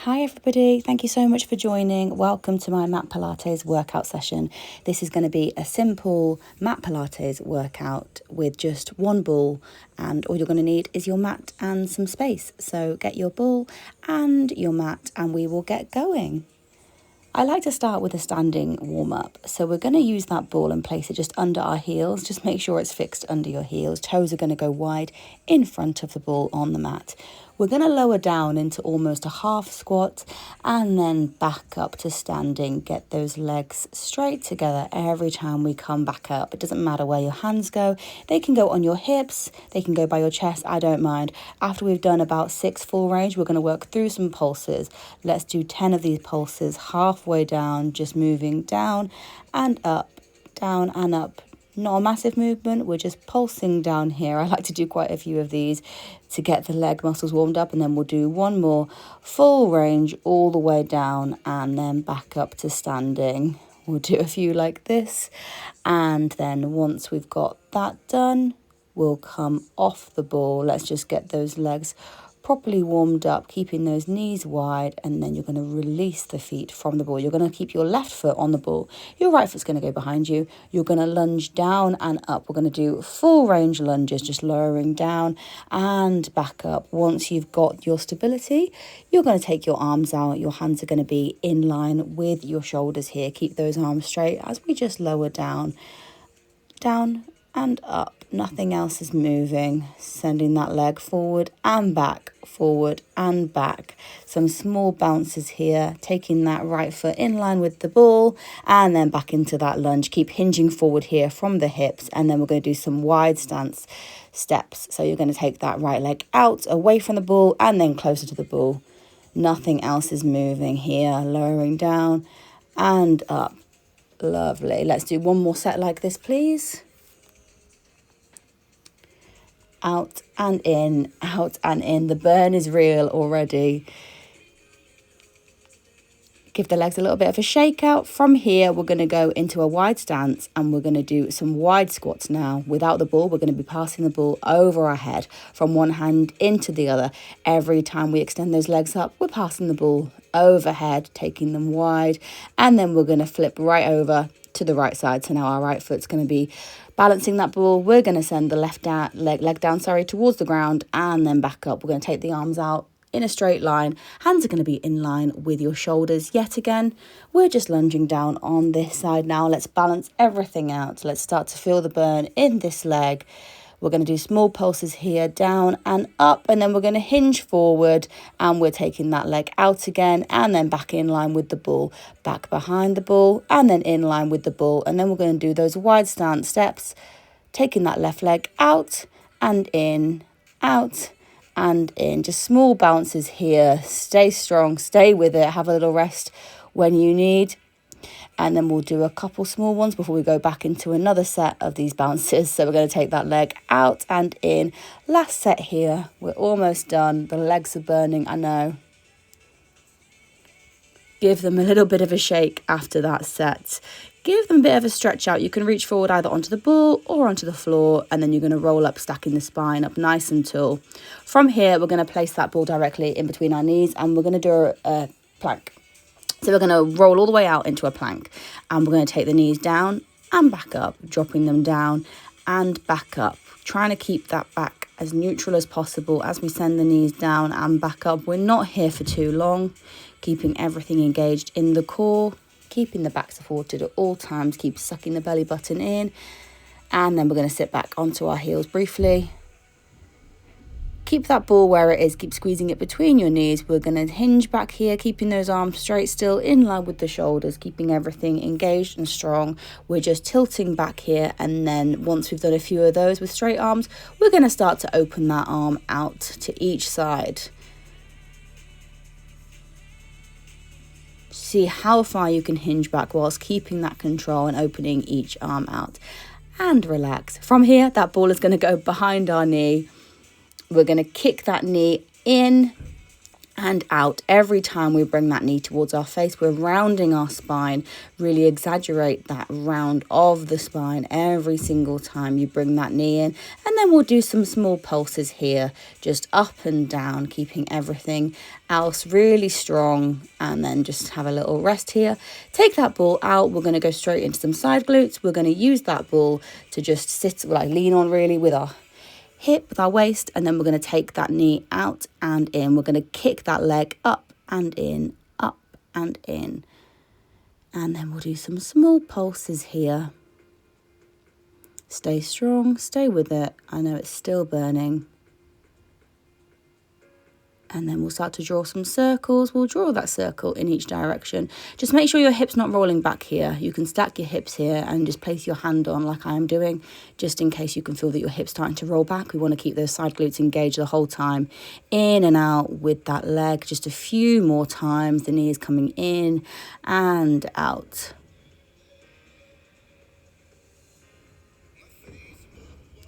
Hi everybody, thank you so much for joining. Welcome to my mat Pilates workout session. This is going to be a simple mat Pilates workout with just one ball, and all you're going to need is your mat and some space. So get your ball and your mat and we will get going. I like to start with a standing warm-up. So we're going to use that ball and place it just under our heels. Just make sure it's fixed under your heels. Toes are going to go wide in front of the ball on the mat. We're going to lower down into almost a half squat and then back up to standing. Get those legs straight together every time we come back up. It doesn't matter where your hands go. They can go on your hips. They can go by your chest. I don't mind. After we've done about 6 full range, we're going to work through some pulses. Let's do 10 of these pulses halfway down, just moving down and up, down and up. Not a massive movement, we're just pulsing down here. I like to do quite a few of these to get the leg muscles warmed up, and then we'll do one more full range all the way down and then back up to standing. We'll do a few like this, and then once we've got that done, we'll come off the ball. Let's just get those legs properly warmed up, keeping those knees wide, and then you're going to release the feet from the ball. You're going to keep your left foot on the ball. Your right foot's going to go behind you. You're going to lunge down and up. We're going to do full range lunges, just lowering down and back up. Once you've got your stability, you're going to take your arms out. Your hands are going to be in line with your shoulders here. Keep those arms straight as we just lower down, down and up. Nothing else is moving. Sending that leg forward and back, forward and back. Some small bounces here, taking that right foot in line with the ball and then back into that lunge. Keep hinging forward here from the hips, and then we're going to do some wide stance steps. So you're going to take that right leg out, away from the ball and then closer to the ball. Nothing else is moving here. Lowering down and up. Lovely. Let's do one more set like this, please. Out and in, out and in. The burn is real already. Give the legs a little bit of a shake out. From here, we're going to go into a wide stance and we're going to do some wide squats now. Without the ball, we're going to be passing the ball over our head from one hand into the other. Every time we extend those legs up, we're passing the ball overhead, taking them wide, and then we're going to flip right over to the right side. So now our right foot's going to be balancing that ball. We're going to send the left leg down towards the ground and then back up. We're going to take the arms out in a straight line. Hands are going to be in line with your shoulders. Yet again, we're just lunging down on this side now. Let's balance everything out. Let's start to feel the burn in this leg. We're going to do small pulses here, down and up, and then we're going to hinge forward and we're taking that leg out again and then back in line with the ball, back behind the ball and then in line with the ball. And then we're going to do those wide stance steps, taking that left leg out and in, out and in. Just small bounces here. Stay strong, stay with it, have a little rest when you need. And then we'll do a couple small ones before we go back into another set of these bounces. So we're going to take that leg out and in. Last set here. We're almost done. The legs are burning, I know. Give them a little bit of a shake after that set. Give them a bit of a stretch out. You can reach forward either onto the ball or onto the floor. And then you're going to roll up, stacking the spine up nice and tall. From here, we're going to place that ball directly in between our knees. And we're going to do a plank. So we're going to roll all the way out into a plank, and we're going to take the knees down and back up, dropping them down and back up, trying to keep that back as neutral as possible as we send the knees down and back up. We're not here for too long, keeping everything engaged in the core, keeping the back supported at all times, keep sucking the belly button in, and then we're going to sit back onto our heels briefly. Keep that ball where it is, keep squeezing it between your knees. We're going to hinge back here, keeping those arms straight, still in line with the shoulders, keeping everything engaged and strong. We're just tilting back here, and then once we've done a few of those with straight arms, we're going to start to open that arm out to each side. See how far you can hinge back whilst keeping that control and opening each arm out. And relax. From here, that ball is going to go behind our knee. We're going to kick that knee in and out. Every time we bring that knee towards our face, we're rounding our spine. Really exaggerate that round of the spine every single time you bring that knee in. And then we'll do some small pulses here, just up and down, keeping everything else really strong. And then just have a little rest here. Take that ball out. We're going to go straight into some side glutes. We're going to use that ball to just sit, like lean on really with our hip, with our waist, and then we're going to take that knee out and in. We're going to kick that leg up and in, up and in. And then we'll do some small pulses here. Stay strong, stay with it. I know it's still burning. And then we'll start to draw some circles. We'll draw that circle in each direction. Just make sure your hip's not rolling back here. You can stack your hips here and just place your hand on like I am doing, just in case you can feel that your hip's starting to roll back. We want to keep those side glutes engaged the whole time. In and out with that leg. Just a few more times. The knee is coming in and out.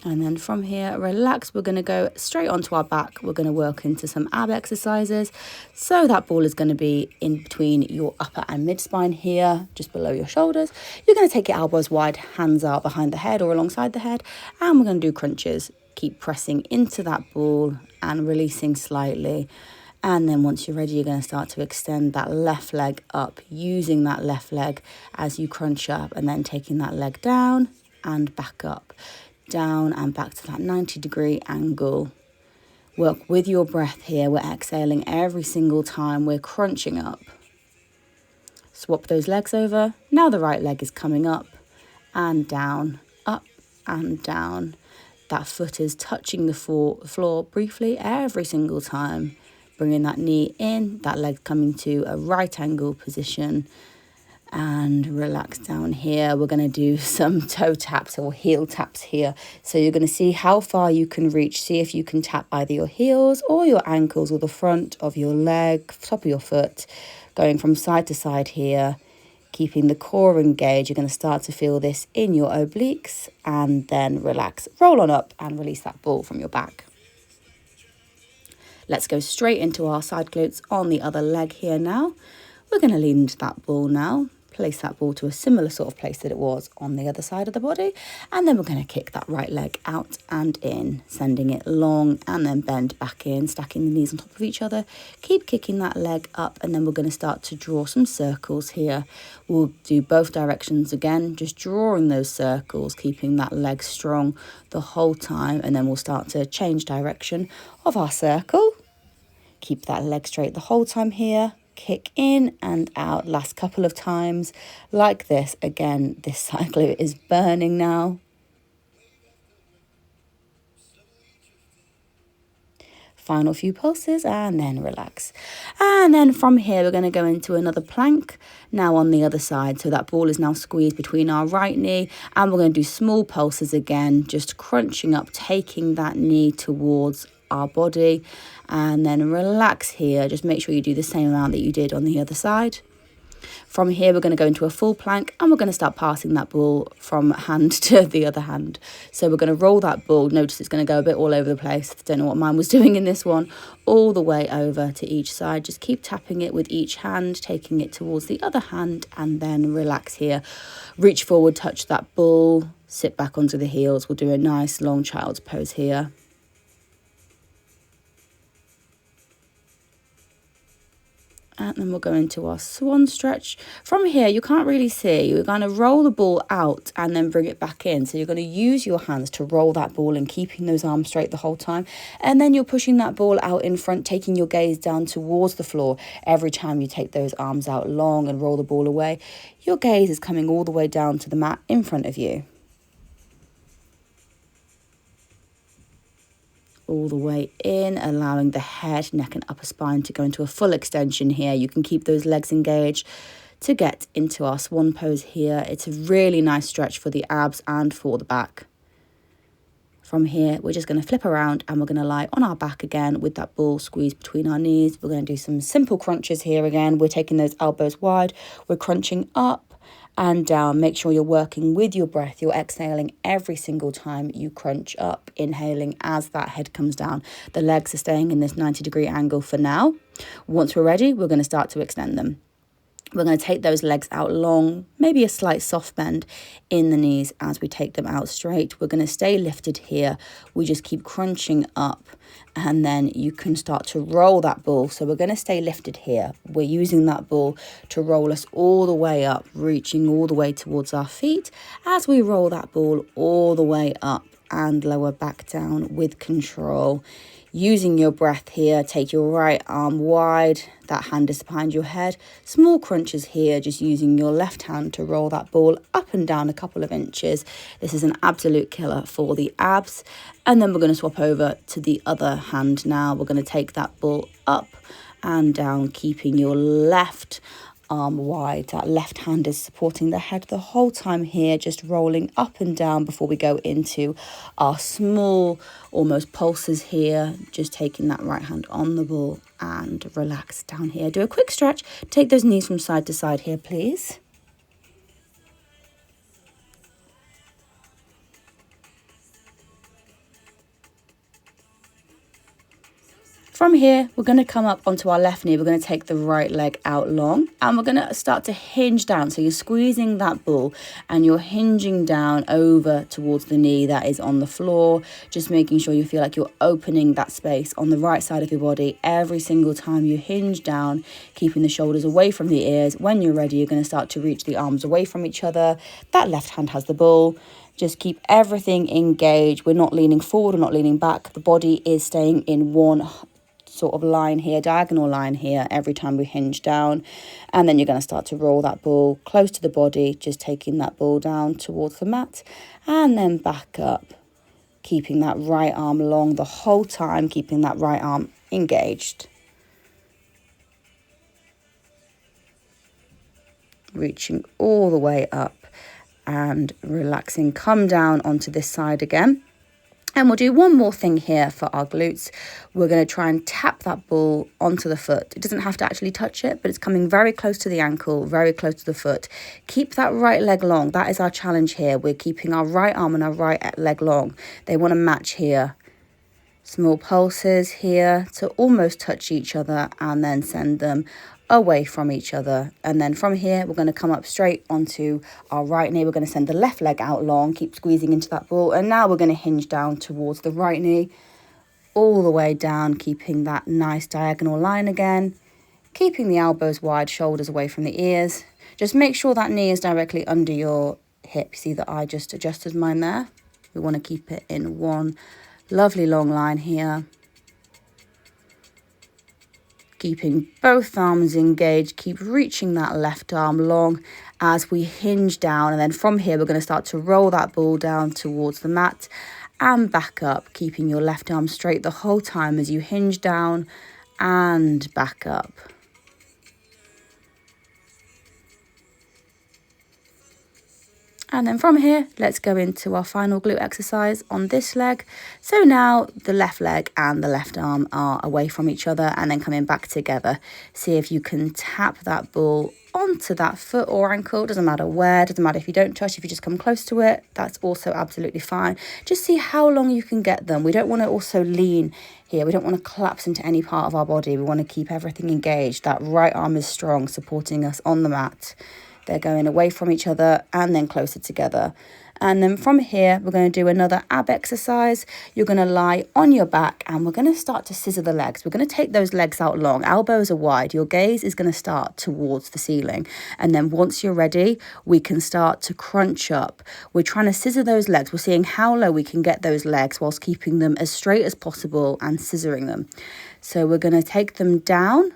And then from here, relax. We're going to go straight onto our back. We're going to work into some ab exercises. So that ball is going to be in between your upper and mid spine here, just below your shoulders. You're going to take your elbows wide, hands out behind the head or alongside the head. And we're going to do crunches. Keep pressing into that ball and releasing slightly. And then once you're ready, you're going to start to extend that left leg up, using that left leg as you crunch up, and then taking that leg down and back up. Down and back to that 90-degree angle. Work with your breath here. We're exhaling every single time we're crunching up. Swap those legs over. Now the right leg is coming up and down, up and down. That foot is touching the floor briefly every single time. Bringing that knee in, that leg coming to a right angle position. And relax down here. We're going to do some toe taps or heel taps here. So you're going to see how far you can reach. See if you can tap either your heels or your ankles or the front of your leg, top of your foot, going from side to side here, keeping the core engaged. You're going to start to feel this in your obliques, and then relax. Roll on up and release that ball from your back. Let's go straight into our side glutes on the other leg here now. We're going to lean into that ball now. Place that ball to a similar sort of place that it was on the other side of the body. And then we're going to kick that right leg out and in, sending it long and then bend back in, stacking the knees on top of each other. Keep kicking that leg up, and then we're going to start to draw some circles here. We'll do both directions again, just drawing those circles, keeping that leg strong the whole time. And then we'll start to change direction of our circle. Keep that leg straight the whole time here. Kick in and out. Last couple of times like this. Again, this side glute is burning now. Final few pulses and then relax. And then from here, we're going to go into another plank now on the other side. So that ball is now squeezed between our right knee, and we're going to do small pulses again, just crunching up, taking that knee towards our body, and then relax here. Just make sure you do the same amount that you did on the other side. From here, we're going to go into a full plank, and we're going to start passing that ball from hand to the other hand. So we're going to roll that ball. Notice it's going to go a bit all over the place. Don't know what mine was doing in this one. All the way over to each side. Just keep tapping it with each hand, taking it towards the other hand, and then relax here. Reach forward, touch that ball, sit back onto the heels. We'll do a nice long child's pose here. And then we'll go into our swan stretch. From here, you can't really see. You're going to roll the ball out and then bring it back in. So you're going to use your hands to roll that ball and keeping those arms straight the whole time. And then you're pushing that ball out in front, taking your gaze down towards the floor. Every time you take those arms out long and roll the ball away, your gaze is coming all the way down to the mat in front of you. All the way in, allowing the head, neck and upper spine to go into a full extension here. You can keep those legs engaged to get into our swan pose here. It's a really nice stretch for the abs and for the back. From here, we're just going to flip around and we're going to lie on our back again with that ball squeezed between our knees. We're going to do some simple crunches here again. We're taking those elbows wide. We're crunching up and down. Make sure you're working with your breath. You're exhaling every single time you crunch up, inhaling as that head comes down. The legs are staying in this 90-degree angle for now. Once we're ready, we're going to start to extend them. We're going to take those legs out long, maybe a slight soft bend in the knees as we take them out straight. We're going to stay lifted here. We just keep crunching up, and then you can start to roll that ball. So we're going to stay lifted here. We're using that ball to roll us all the way up, reaching all the way towards our feet as we roll that ball all the way up and lower back down with control. Using your breath here, take your right arm wide, that hand is behind your head. Small crunches here, just using your left hand to roll that ball up and down a couple of inches. This is an absolute killer for the abs. And then we're going to swap over to the other hand now. We're going to take that ball up and down, keeping your left arm wide. That left hand is supporting the head the whole time here, just rolling up and down before we go into our small almost pulses here. Just taking that right hand on the ball and relax down here. Do a quick stretch. Take those knees from side to side here, please. From here, we're going to come up onto our left knee. We're going to take the right leg out long, and we're going to start to hinge down. So you're squeezing that ball and you're hinging down over towards the knee that is on the floor, just making sure you feel like you're opening that space on the right side of your body every single time you hinge down, keeping the shoulders away from the ears. When you're ready, you're going to start to reach the arms away from each other. That left hand has the ball. Just keep everything engaged. We're not leaning forward or not leaning back. The body is staying in one sort of line here, diagonal line here, every time we hinge down. And then you're going to start to roll that ball close to the body, just taking that ball down towards the mat and then back up, keeping that right arm long the whole time, keeping that right arm engaged. Reaching all the way up and relaxing. Come down onto this side again. And we'll do one more thing here for our glutes. We're going to try and tap that ball onto the foot. It doesn't have to actually touch it, but it's coming very close to the ankle, very close to the foot. Keep that right leg long. That is our challenge here. We're keeping our right arm and our right leg long. They want to match here. Small pulses here to almost touch each other and then send them away from each other. And then from here, we're going to come up straight onto our right knee. We're going to send the left leg out long, keep squeezing into that ball. And now we're going to hinge down towards the right knee, all the way down, keeping that nice diagonal line again, keeping the elbows wide, shoulders away from the ears. Just make sure that knee is directly under your hip. See that I just adjusted mine there. We want to keep it in one lovely long line here. Keeping both arms engaged, keep reaching that left arm long as we hinge down. And then from here, we're going to start to roll that ball down towards the mat and back up, keeping your left arm straight the whole time as you hinge down and back up. And then from here, let's go into our final glute exercise on this leg. So now the left leg and the left arm are away from each other and then coming back together. See if you can tap that ball onto that foot or ankle. Doesn't matter where, doesn't matter if you don't touch, if you just come close to it, that's also absolutely fine. Just see how long you can get them. We don't want to also lean here. We don't want to collapse into any part of our body. We want to keep everything engaged. That right arm is strong, supporting us on the mat. They're going away from each other and then closer together. And then from here, we're going to do another ab exercise. You're going to lie on your back and we're going to start to scissor the legs. We're going to take those legs out long. Elbows are wide. Your gaze is going to start towards the ceiling. And then once you're ready, we can start to crunch up. We're trying to scissor those legs. We're seeing how low we can get those legs whilst keeping them as straight as possible and scissoring them. So we're going to take them down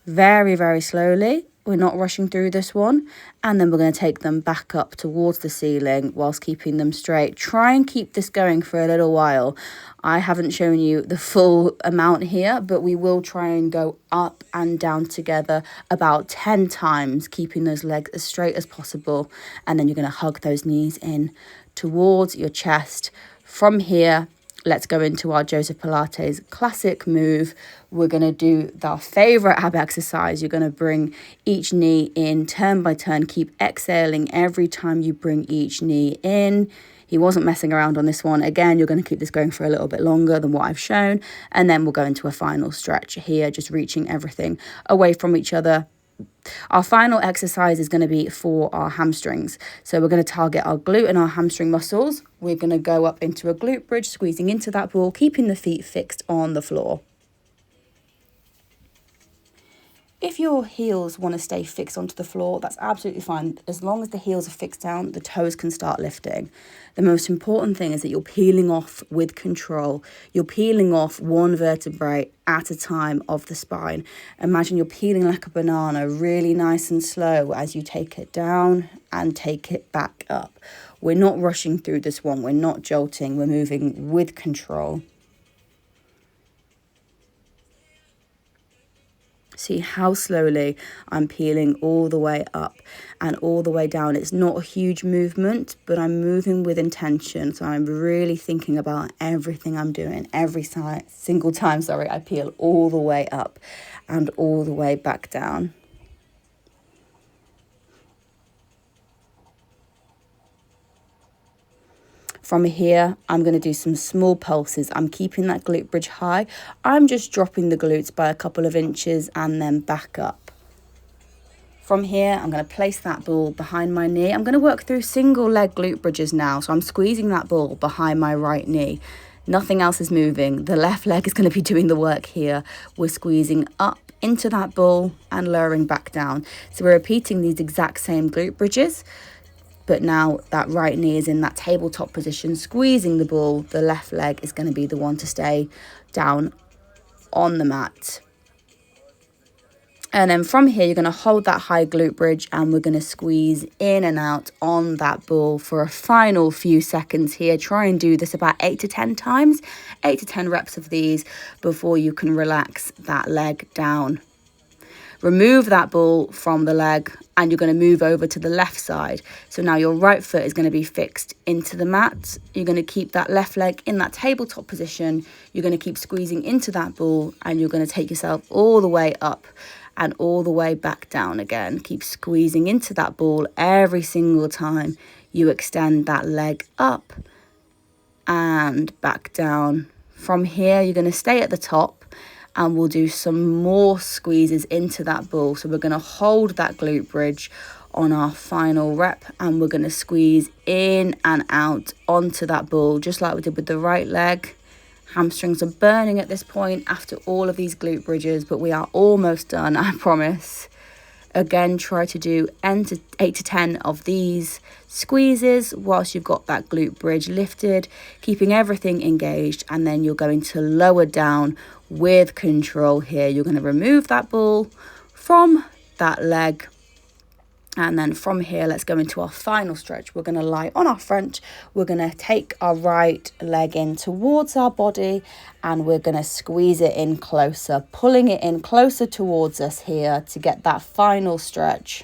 very, very slowly. We're not rushing through this one. And then we're going to take them back up towards the ceiling whilst keeping them straight. Try and keep this going for a little while. I haven't shown you the full amount here, but we will try and go up and down together about 10 times, keeping those legs as straight as possible. And then you're going to hug those knees in towards your chest. From here, let's go into our Joseph Pilates classic move. We're going to do our favorite ab exercise. You're going to bring each knee in turn by turn. Keep exhaling every time you bring each knee in. He wasn't messing around on this one. Again, you're going to keep this going for a little bit longer than what I've shown. And then we'll go into a final stretch here, just reaching everything away from each other. Our final exercise is going to be for our hamstrings. So we're going to target our glute and our hamstring muscles. We're going to go up into a glute bridge, squeezing into that ball, keeping the feet fixed on the floor. If your heels want to stay fixed onto the floor, that's absolutely fine. As long as the heels are fixed down, the toes can start lifting. The most important thing is that you're peeling off with control. You're peeling off one vertebrae at a time of the spine. Imagine you're peeling like a banana, really nice and slow as you take it down and take it back up. We're not rushing through this one. We're not jolting. We're moving with control. See how slowly I'm peeling all the way up and all the way down. It's not a huge movement, but I'm moving with intention. So I'm really thinking about everything I'm doing. Every single time, I peel all the way up and all the way back down. From here, I'm going to do some small pulses. I'm keeping that glute bridge high. I'm just dropping the glutes by a couple of inches and then back up. From here, I'm going to place that ball behind my knee. I'm going to work through single leg glute bridges now. So I'm squeezing that ball behind my right knee. Nothing else is moving. The left leg is going to be doing the work here. We're squeezing up into that ball and lowering back down. So we're repeating these exact same glute bridges. But now that right knee is in that tabletop position, squeezing the ball. The left leg is going to be the one to stay down on the mat. And then from here, you're going to hold that high glute bridge and we're going to squeeze in and out on that ball for a final few seconds here. Try and do this about 8 to 10 times, 8 to 10 reps of these before you can relax that leg down. Remove that ball from the leg and you're going to move over to the left side. So now your right foot is going to be fixed into the mat. You're going to keep that left leg in that tabletop position. You're going to keep squeezing into that ball and you're going to take yourself all the way up and all the way back down again. Keep squeezing into that ball every single time you extend that leg up and back down. From here, you're going to stay at the top. And we'll do some more squeezes into that ball. So we're going to hold that glute bridge on our final rep. And we're going to squeeze in and out onto that ball, just like we did with the right leg. Hamstrings are burning at this point after all of these glute bridges, but we are almost done, I promise. Again, try to do 8 to 10 of these squeezes whilst you've got that glute bridge lifted, keeping everything engaged, and then you're going to lower down with control here. You're going to remove that ball from that leg. And then from here, let's go into our final stretch. We're going to lie on our front. We're going to take our right leg in towards our body and we're going to squeeze it in closer, pulling it in closer towards us here to get that final stretch.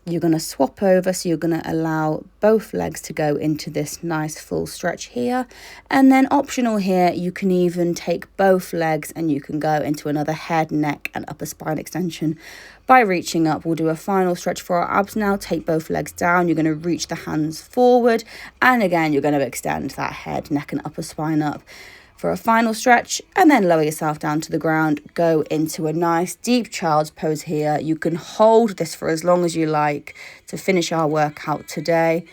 You're going to swap over, so you're going to allow both legs to go into this nice full stretch here. And then optional here, you can even take both legs and you can go into another head, neck and upper spine extension by reaching up. We'll do a final stretch for our abs now. Take both legs down. You're going to reach the hands forward. And again, you're going to extend that head, neck and upper spine up for a final stretch, and then lower yourself down to the ground. Go into a nice deep child's pose here. You can hold this for as long as you like to finish our workout today.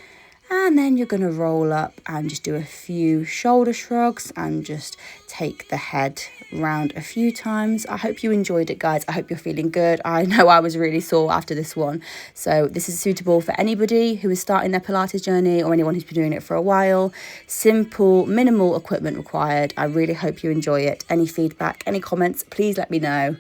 And then you're going to roll up and just do a few shoulder shrugs and just take the head round a few times. I hope you enjoyed it, guys. I hope you're feeling good. I know I was really sore after this one. So this is suitable for anybody who is starting their Pilates journey or anyone who's been doing it for a while. Simple, minimal equipment required. I really hope you enjoy it. Any feedback, any comments, please let me know.